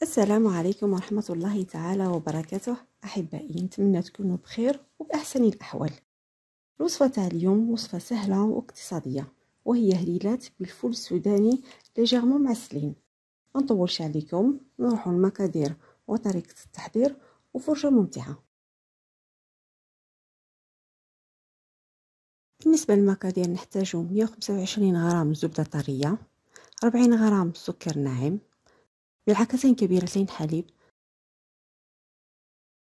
السلام عليكم ورحمة الله تعالى وبركاته. أحبائي، نتمنى تكونوا بخير وبأحسن الأحوال. الوصفة تاع اليوم وصفة سهلة واقتصادية، وهي هريلات بالفول السوداني ليجيرمون معسلين. ما نطولش عليكم، نروحوا المقادير وطريقة التحضير وفرجة ممتعة. بالنسبة للمقادير نحتاج 125 غرام زبدة طرية، 40 غرام سكر ناعم، ملعقتين كبيرتين حليب،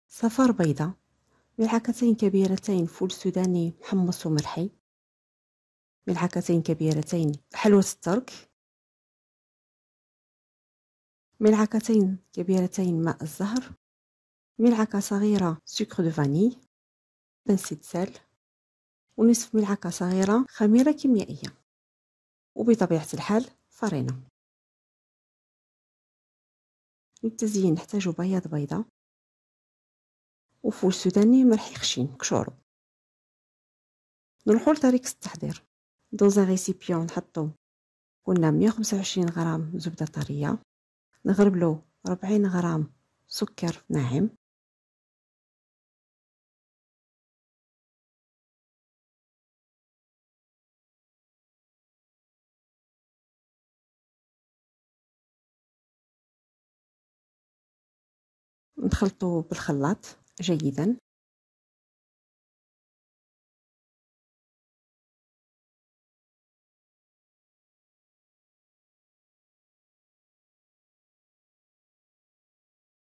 صفار بيضة، ملعقتين كبيرتين فول سوداني محمص ومرحي، ملعقتين كبيرتين حلوى الترك، ملعقتين كبيرتين ماء الزهر، ملعقة صغيرة سكر دو فاني، بنسة سل، ونصف ملعقة صغيرة خميرة كيميائية، وبطبيعة الحال فرينة. للتزيين نحتاج بياض بيضة وفول سوداني مرحي خشين كشورو. نروحو لطريقة التحضير. دوزا ريسيبيون نحطو قلنا 125 غرام زبدة طرية، نغربلو 40 غرام سكر ناعم، نخلطو بالخلاط جيدا.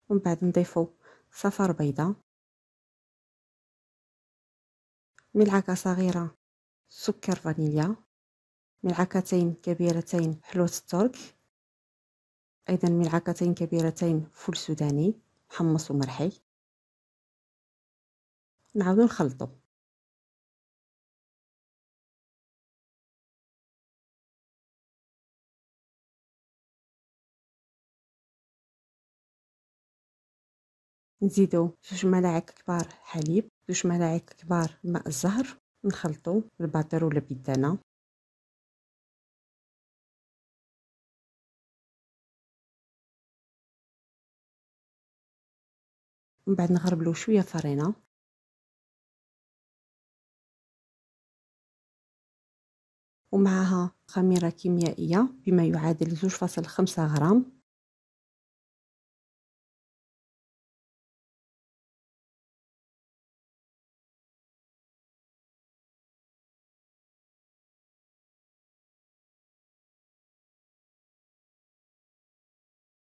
ومن بعد نضيفو صفار بيضة، ملعقة صغيرة سكر فانيليا، ملعقتين كبيرتين حلوة الترك، أيضا ملعقتين كبيرتين فول سوداني محمص ومرحي. نعاودو نخلطو. نزيدو 2 ملاعق كبار حليب، 2 ملاعق كبار ماء الزهر، نخلطو بالباطير ولا بيدانة. من بعد نغربلو شوية فرينة، ومعها خميرة كيميائية بما يعادل 2.5 غرام.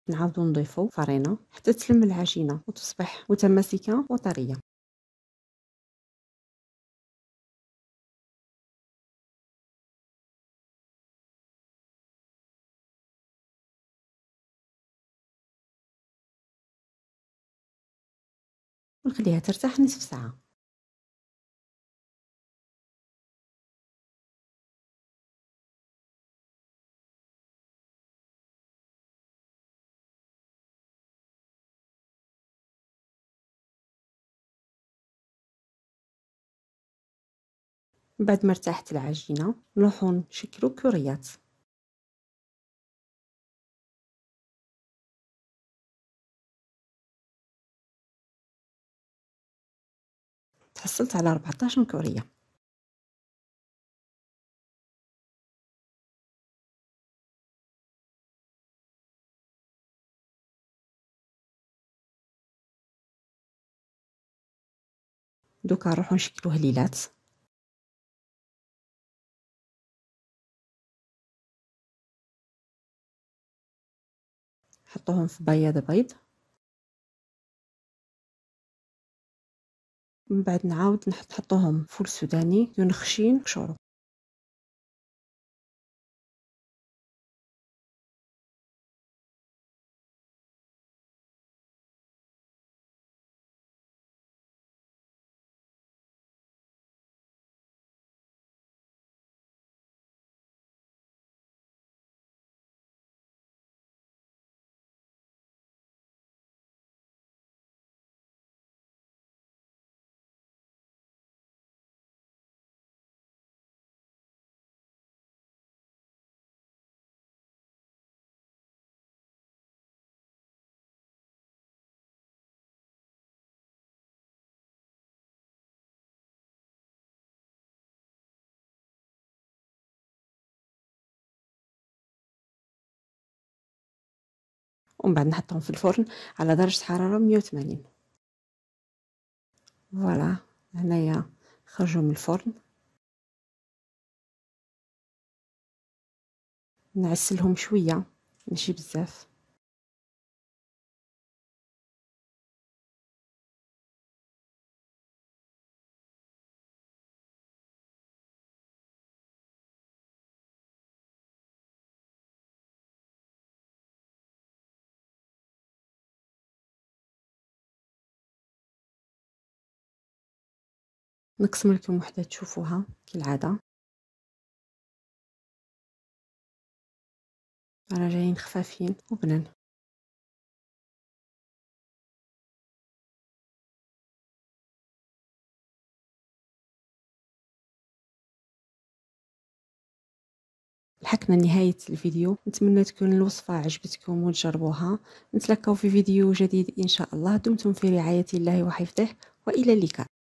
نعاودو نضيفو فرينة حتى تلم العجينة وتصبح متماسكة وطرية. ونخليها ترتاح نصف ساعة. من بعد ما ارتاحت العجينة نروحو نشكلو كوريات. تحصلت على 14 كورية. دوكا نروحو نشكلو هليلات. نحطوهم في بياض بيض. من بعد نعاود نحطوهم فول سوداني يكون خشين كشورو. ومن بعد نحطهم في الفرن على درجة حرارة 180. فوالا هنايا خرجوا من الفرن. نعسلهم شويه ماشي بزاف. نقسم لكم وحده تشوفوها كالعاده. راه جايين خفافين وبنان. لحقنا نهاية الفيديو. نتمنى تكون الوصفة عجبتكم وتجربوها. نتلاقاو في فيديو جديد إن شاء الله. دمتم في رعاية الله وحفظه، وإلى اللقاء.